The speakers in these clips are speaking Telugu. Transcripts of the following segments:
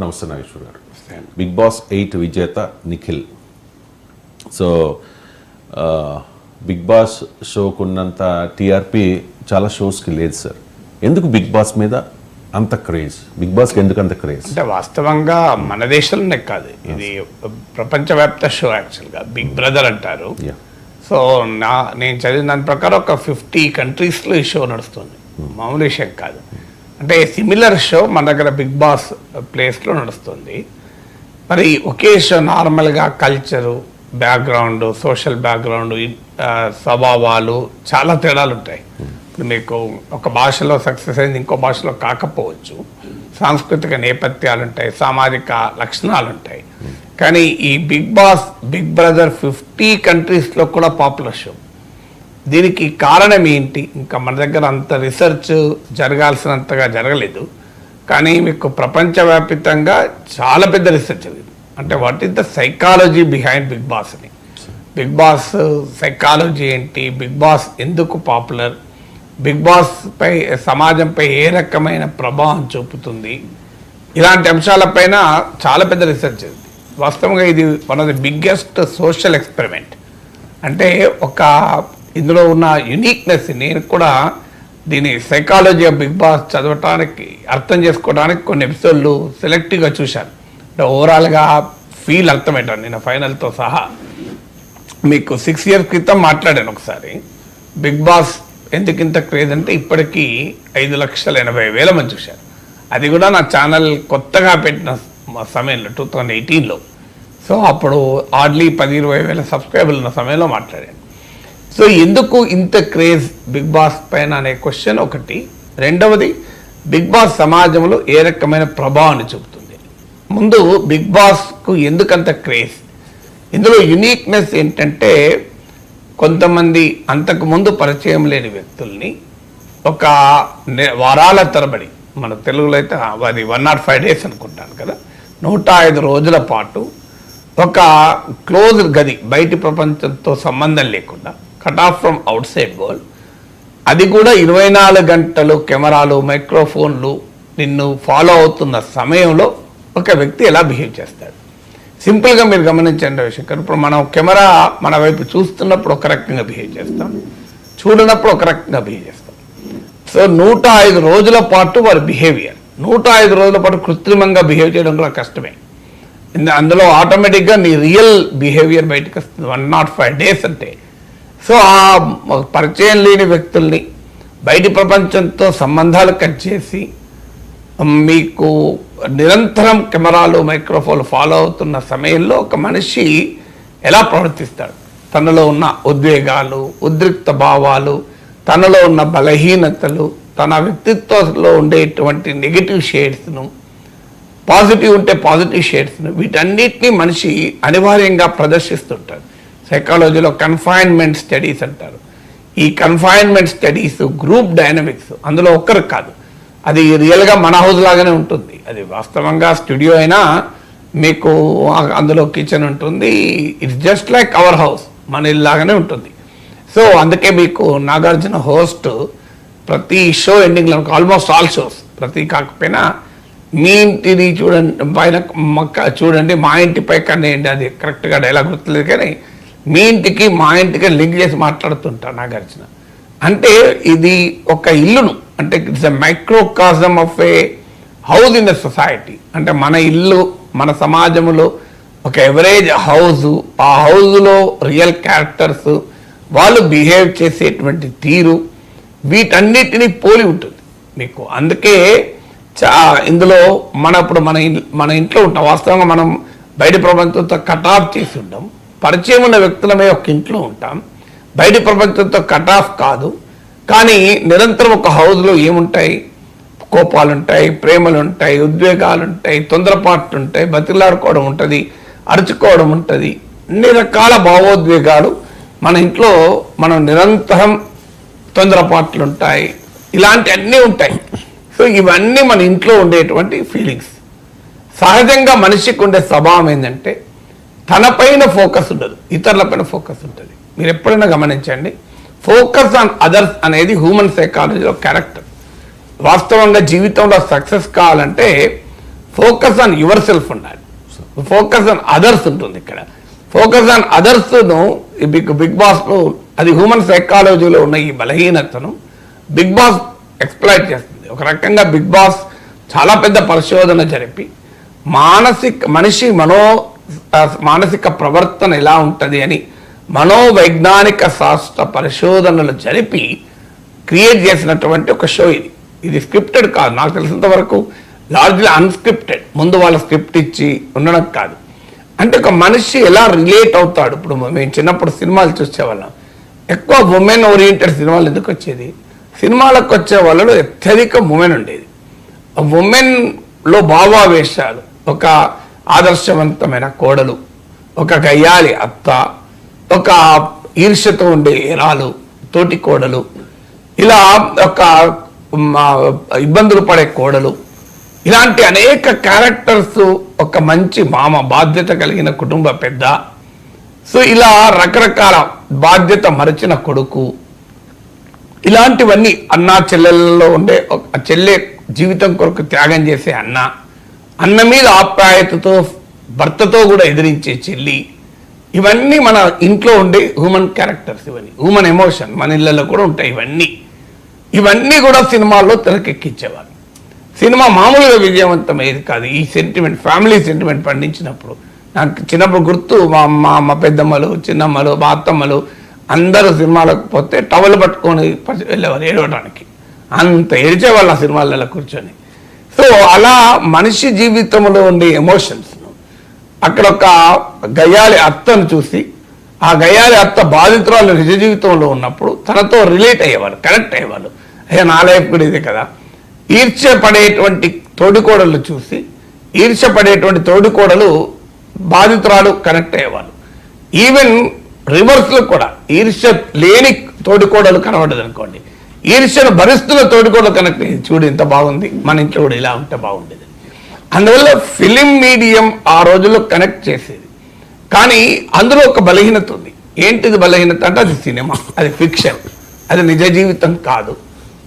నమస్తే నాగేశ్వర్ గారు. బిగ్ బాస్ 8 విజేత నిఖిల్. సో బిగ్ బాస్ షోకున్నంత టీఆర్పీ చాలా షోస్కి లేదు సార్. ఎందుకు బిగ్ బాస్ మీద అంత క్రేజ్? బిగ్ బాస్కి ఎందుకు అంత క్రేజ్? అంటే వాస్తవంగా మన దేశంలోనే కాదు, ఇది ప్రపంచవ్యాప్త షో. యాక్చువల్గా బిగ్ బ్రదర్ అంటారు. సో నేను చదివిన దాని ప్రకారం ఒక 50 కంట్రీస్లో ఈ షో నడుస్తుంది. మామూలు విషయం కాదు. అంటే సిమిలర్ షో మన దగ్గర బిగ్ బాస్ ప్లేస్లో నడుస్తుంది. మరి ఒకే షో నార్మల్గా కల్చరు, బ్యాక్గ్రౌండ్, సోషల్ బ్యాక్గ్రౌండ్, స్వభావాలు చాలా తేడాలు ఉంటాయి. ఇప్పుడు మీకు ఒక భాషలో సక్సెస్ అయింది ఇంకో భాషలో కాకపోవచ్చు. సాంస్కృతిక నేపథ్యాలు ఉంటాయి, సామాజిక లక్షణాలు ఉంటాయి. కానీ ఈ బిగ్ బాస్, బిగ్ బ్రదర్ 50 కంట్రీస్లో కూడా పాపులర్ షో. దీనికి కారణం ఏంటి? ఇంకా మన దగ్గర అంత రీసెర్చ్ జరగాల్సినంతగా జరగలేదు. కానీ మీకు ప్రపంచవ్యాప్తంగా చాలా పెద్ద రీసెర్చ్ జరిగింది. అంటే what is the psychology behind Bigg Boss అని. బిగ్ బాస్ సైకాలజీ ఏంటి, బిగ్ బాస్ ఎందుకు పాపులర్, బిగ్ బాస్ పై సమాజంపై ఏ రకమైన ప్రభావం చూపుతుంది, ఇలాంటి అంశాలపైన చాలా పెద్ద రీసెర్చ్ జరిగింది. వాస్తవంగా ఇది one of the biggest social experiment. అంటే ఒక ఇందులో ఉన్న యునిక్నెస్, నేను కూడా దీని సైకాలజీ ఆఫ్ బిగ్ బాస్ చదవటానికి, అర్థం చేసుకోవడానికి కొన్ని ఎపిసోడ్లు సెలెక్టివ్గా చూశాను. అంటే ఓవరాల్గా ఫీల్ అర్థమవుతాను. నేను ఫైనల్తో సహా మీకు 6 years క్రితం మాట్లాడాను ఒకసారి. బిగ్ బాస్ ఎందుకు ఇంత క్రేజ్ అంటే ఇప్పటికీ 5,80,000 మంది చూశారు. అది కూడా నా ఛానల్ కొత్తగా పెట్టిన సమయంలో 2018లో. సో అప్పుడు హార్డ్లీ 10,000-20,000 సబ్స్క్రైబర్లు ఉన్న సమయంలో మాట్లాడాను. సో ఎందుకు ఇంత క్రేజ్ బిగ్ బాస్ పైన అనే క్వశ్చన్ ఒకటి. రెండవది, బిగ్ బాస్ సమాజంలో ఏ రకమైన ప్రభావాన్ని చూపుతుంది. ముందు బిగ్ బాస్కు ఎందుకంత క్రేజ్? ఇందులో యునిక్నెస్ ఏంటంటే, కొంతమంది అంతకుముందు పరిచయం లేని వ్యక్తుల్ని ఒక వారాల తరబడి, మన తెలుగులో అయితే అది 105 days అనుకుంటాను కదా, 105 రోజుల పాటు ఒక క్లోజ్ గది, బయటి ప్రపంచంతో సంబంధం లేకుండా, cut off from out side world, అది కూడా 24 గంటలు కెమెరాలు, మైక్రోఫోన్లు నిన్ను ఫాలో అవుతున్న సమయంలో ఒక వ్యక్తి ఎలా బిహేవ్ చేస్తాడు. సింపుల్గా మీరు గమనించండి రవిశంకర్, ఇప్పుడు మనం కెమెరా మన వైపు చూస్తున్నప్పుడు ఒక రకంగా బిహేవ్ చేస్తాం, చూడనప్పుడు ఒక రకంగా బిహేవ్ చేస్తాం. సో 105 రోజుల పాటు వారి బిహేవియర్, 105 రోజుల పాటు కృత్రిమంగా బిహేవ్ చేయడం కూడా కష్టమే. అందులో ఆటోమేటిక్గా నీ రియల్ బిహేవియర్ బయటకు వస్తుంది 105 days అంటే. సో ఆ పరిచయం లేని వ్యక్తుల్ని బయటి ప్రపంచంతో సంబంధాలు కట్ చేసి మీకు నిరంతరం కెమెరాలు, మైక్రోఫోన్లు ఫాలో అవుతున్న సమయంలో ఒక మనిషి ఎలా ప్రవర్తిస్తాడు, తనలో ఉన్న ఉద్వేగాలు, ఉద్రిక్త భావాలు, తనలో ఉన్న బలహీనతలు, తన వ్యక్తిత్వంలో ఉండేటువంటి నెగిటివ్ షేడ్స్ను, పాజిటివ్ ఉంటే పాజిటివ్ షేడ్స్ను, వీటన్నిటినీ మనిషి అనివార్యంగా ప్రదర్శిస్తుంటాడు. సైకాలజీలో కన్ఫైన్మెంట్ స్టడీస్ అంటారు. ఈ కన్ఫైన్మెంట్ స్టడీస్, గ్రూప్ డైనమిక్స్, అందులో ఒక్కరు కాదు, అది రియల్గా మన హౌస్ లాగానే ఉంటుంది. అది వాస్తవంగా స్టూడియో అయినా మీకు అందులో కిచెన్ ఉంటుంది. It's just like our house, మన ఇల్లాగానే ఉంటుంది. సో అందుకే మీకు నాగార్జున హోస్ట్ ప్రతి షో ఎండింగ్లో, ఆల్మోస్ట్ ఆల్ షోస్, ప్రతి కాకపోయినా మీ ఇంటిని చూడండి పైన చూడండి, మా ఇంటిపై కనేయండి, అది కరెక్ట్గా డైలాగ్ గుర్తులేదు కానీ మీ ఇంటికి మా ఇంటికి లింక్ చేసి మాట్లాడుతుంటారు నాగార్జున. అంటే ఇది ఒక ఇల్లును, అంటే it's a microcosm of a house in the society. అంటే మన ఇల్లు, మన సమాజంలో ఒక ఎవరేజ్ హౌజు, ఆ హౌజులో రియల్ క్యారెక్టర్స్, వాళ్ళు బిహేవ్ చేసేటువంటి తీరు, వీటన్నిటినీ పోలి ఉంటుంది మీకు. అందుకే ఇందులో ఇప్పుడు మన ఇంట్లో ఉంటాం. వాస్తవంగా మనం బయట ప్రపంచంతో కట్ ఆఫ్ చేసి ఉంటాం. పరిచయం ఉన్న వ్యక్తులమే ఒక ఇంట్లో ఉంటాం, బయట ప్రపంచంతో కట్ ఆఫ్ కాదు. కానీ నిరంతరం ఒక హౌస్లో ఏముంటాయి? కోపాలు ఉంటాయి, ప్రేమలు ఉంటాయి, ఉద్వేగాలు ఉంటాయి, తొందరపాట్లు ఉంటాయి, బతిలాడుకోవడం ఉంటుంది, అరుచుకోవడం ఉంటుంది, అన్ని రకాల భావోద్వేగాలు మన ఇంట్లో. మనం నిరంతరం తొందరపాట్లు ఉంటాయి, ఇలాంటి అన్నీ ఉంటాయి. సో ఇవన్నీ మన ఇంట్లో ఉండేటువంటి ఫీలింగ్స్. సహజంగా మనిషికి ఉండే స్వభావం ఏంటంటే, తనపైన ఫోకస్ ఉండదు, ఇతరులపైన ఫోకస్ ఉంటుంది. మీరు ఎప్పుడైనా గమనించండి, ఫోకస్ ఆన్ అదర్స్ అనేది హ్యూమన్ సైకాలజీలో క్యారెక్టర్. వాస్తవంగా జీవితంలో సక్సెస్ కావాలంటే ఫోకస్ ఆన్ యువర్ సెల్ఫ్ ఉండాలి, ఫోకస్ ఆన్ అదర్స్ ఉంటుంది ఇక్కడ. ఫోకస్ ఆన్ అదర్స్ను బిగ్ బాస్లో అది హ్యూమన్ సైకాలజీలో ఉన్న ఈ బలహీనతను బిగ్ బాస్ ఎక్స్ప్లాయిట్ చేస్తుంది. ఒక రకంగా బిగ్ బాస్ చాలా పెద్ద పరిశోధన జరిపి మనిషి మానసిక ప్రవర్తన ఎలా ఉంటుంది అని మనోవైజ్ఞానిక శాస్త్ర పరిశోధనలు జరిపి క్రియేట్ చేసినటువంటి ఒక షో ఇది. ఇది స్క్రిప్టెడ్ కాదు, నాకు తెలిసినంత వరకు లార్జ్లీ అన్స్క్రిప్టెడ్. ముందు వాళ్ళ స్క్రిప్ట్ ఇచ్చి ఉండడం కాదు. అంటే ఒక మనిషి ఎలా రిలేట్ అవుతాడు. ఇప్పుడు మేము చిన్నప్పుడు సినిమాలు చూసేవాళ్ళం, ఎక్కువ ఉమెన్ ఓరియంటెడ్ సినిమాలు ఎందుకు వచ్చేది? సినిమాలకు వచ్చే వాళ్ళలో అత్యధిక ఉమెన్ ఉండేది. ఉమెన్లో భావావేశాలు, ఒక ఆదర్శవంతమైన కోడలు, ఒక గయ్యాలి అత్త, ఒక ఈర్ష్యతో ఉండే ఎరాలు, తోటి కోడలు, ఇలా ఒక ఇబ్బందులు పడే కోడలు, ఇలాంటి అనేక క్యారెక్టర్స్, ఒక మంచి మామ, బాధ్యత కలిగిన కుటుంబ పెద్ద, సో ఇలా రకరకాల బాధ్యత మరచిన కొడుకు, ఇలాంటివన్నీ అన్న చెల్లెలలో ఉండే ఒక చెల్లె జీవితం కొరకు త్యాగం చేసే అన్న మీద ఆప్యాయతతో భర్తతో కూడా ఎదిరించే చెల్లి, ఇవన్నీ మన ఇంట్లో ఉండే హ్యూమన్ క్యారెక్టర్స్, ఇవన్నీ హ్యూమన్ ఎమోషన్ మన ఇళ్ళలో కూడా ఉంటాయి. ఇవన్నీ కూడా సినిమాల్లో తెరకెక్కించేవారు. సినిమా మామూలుగా విజయవంతమయ్యేది కాదు. ఈ సెంటిమెంట్, ఫ్యామిలీ సెంటిమెంట్ పండించినప్పుడు నాకు చిన్నప్పుడు గుర్తు, మా పెద్దమ్మలు, చిన్నమ్మలు, మా అత్తమ్మలు అందరూ సినిమాలకు పోతే టవల్ పట్టుకొని వెళ్ళేవారు ఏడవడానికి. అంత ఏడ్చేవాళ్ళు ఆ సినిమాలలో కూర్చొని. సో అలా మనిషి జీవితంలో ఉండే ఎమోషన్స్ను అక్కడ ఒక గయ్యాలి అత్తను చూసి, ఆ గయ్యాలి అత్త బాధితురాలు నిజ జీవితంలో ఉన్నప్పుడు తనతో రిలేట్ అయ్యేవాళ్ళు, కనెక్ట్ అయ్యేవాళ్ళు. అయ్యా నా లైఫ్ కూడా ఇదే కదా. ఈర్ష్యపడేటువంటి తోడికోడలు చూసి ఈర్ష్యపడేటువంటి తోడికోడలు బాధితురాలు కనెక్ట్ అయ్యేవాళ్ళు. ఈవెన్ రివర్స్లో కూడా ఈర్ష్య లేని తోడికోడలు కనబడదు అనుకోండి, ఈర్ష్యను భరిస్తున్న తోడికోడలు కనెక్ట్ అయ్యేది. చూడు ఎంత బాగుంది, మన ఇంట్లో కూడా ఇలా ఉంటే బాగుండేది. అందువల్ల ఫిలిం మీడియం ఆ రోజుల్లో కనెక్ట్ చేసేది. కానీ అందులో ఒక బలహీనత ఉంది. ఏంటిది బలహీనత అంటే అది సినిమా, అది ఫిక్షన్, అది నిజ జీవితం కాదు.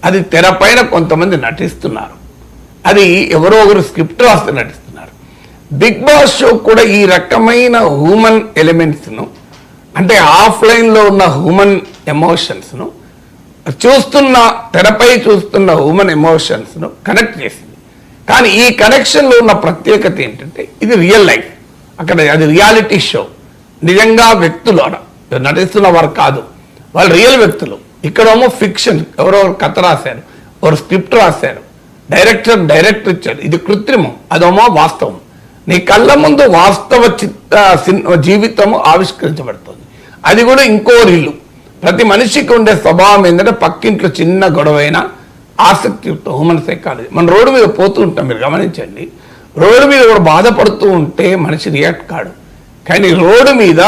అది తెరపైన కొంతమంది నటిస్తున్నారు, అది ఎవరో ఒకరు స్క్రిప్ట్ రాస్తే నటిస్తున్నారు. బిగ్ బాస్ షో కూడా ఈ రకమైన హ్యూమన్ ఎలిమెంట్స్ను, అంటే ఆఫ్లైన్లో ఉన్న హ్యూమన్ ఎమోషన్స్ను తెరపై చూస్తున్న హ్యూమన్ ఎమోషన్స్ను కనెక్ట్ చేసింది. కానీ ఈ కనెక్షన్లో ఉన్న ప్రత్యేకత ఏంటంటే ఇది రియల్ లైఫ్. అక్కడ అది రియాలిటీ షో, నిజంగా వ్యక్తులు నటిస్తున్న వారు కాదు, వాళ్ళు రియల్ వ్యక్తులు. ఇక్కడేమో ఫిక్షన్, ఎవరో కథ రాశారు, ఎవరు స్క్రిప్ట్ రాశారు, డైరెక్టర్ ఇచ్చారు, ఇది కృత్రిమం, అదేమో వాస్తవం. నీ కళ్ళ ముందు వాస్తవ జీవితము ఆవిష్కరించబడుతుంది. అది కూడా ఇంకో రీలు. ప్రతి మనిషికి ఉండే స్వభావం ఏంటంటే పక్కింట్లో చిన్న గొడవైనా ఆసక్తియుక్తం, హ్యూమన్ సైకాలజీ. మన రోడ్డు మీద పోతూ ఉంటాం, మీరు గమనించండి. రోడ్డు మీద కూడా బాధపడుతూ ఉంటే మనిషి రియాక్ట్ కాడు. కానీ రోడ్డు మీద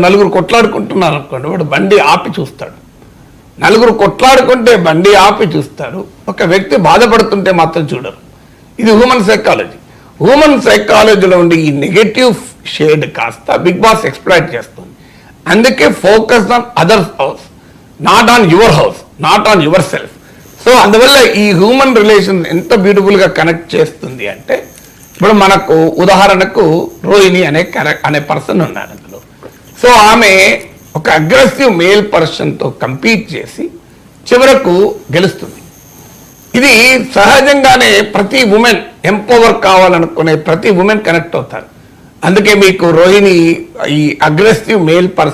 నలుగురు కొట్లాడుకుంటున్నారు అనుకోండి, వాడు బండి ఆపి చూస్తాడు. నలుగురు కొట్లాడుకుంటే బండి ఆపి చూస్తారు, ఒక వ్యక్తి బాధపడుతుంటే మాత్రం చూడరు. ఇది హ్యూమన్ సైకాలజీ. హ్యూమన్ సైకాలజీలో ఉండే ఈ నెగటివ్ షేడ్ కాస్త బిగ్ బాస్ ఎక్స్ప్లాయిట్ చేస్తుంది. అందుకే focus on others house, not on your house, not on your self. So అందువల్ల ఈ హ్యూమన్ రిలేషన్ ఎంత బ్యూటిఫుల్గా కనెక్ట్ చేస్తుంది అంటే, ఇప్పుడు మనకు ఉదాహరణకు రోహిణి అనే పర్సన్ ఉన్నారు అందులో. సో ఆమె ఒక అగ్రెసివ్ మేల్ పర్సన్తో కంపీట్ చేసి చివరకు గెలుస్తుంది. ఇది సహజంగానే ప్రతి ఉమెన్ ఎంపవర్ కావాలనుకునే ప్రతి ఉమెన్ కనెక్ట్ అవుతారు. అందుకే మీకు రోహిణి ఈ అగ్రెసివ్ మేల్ పర్సన్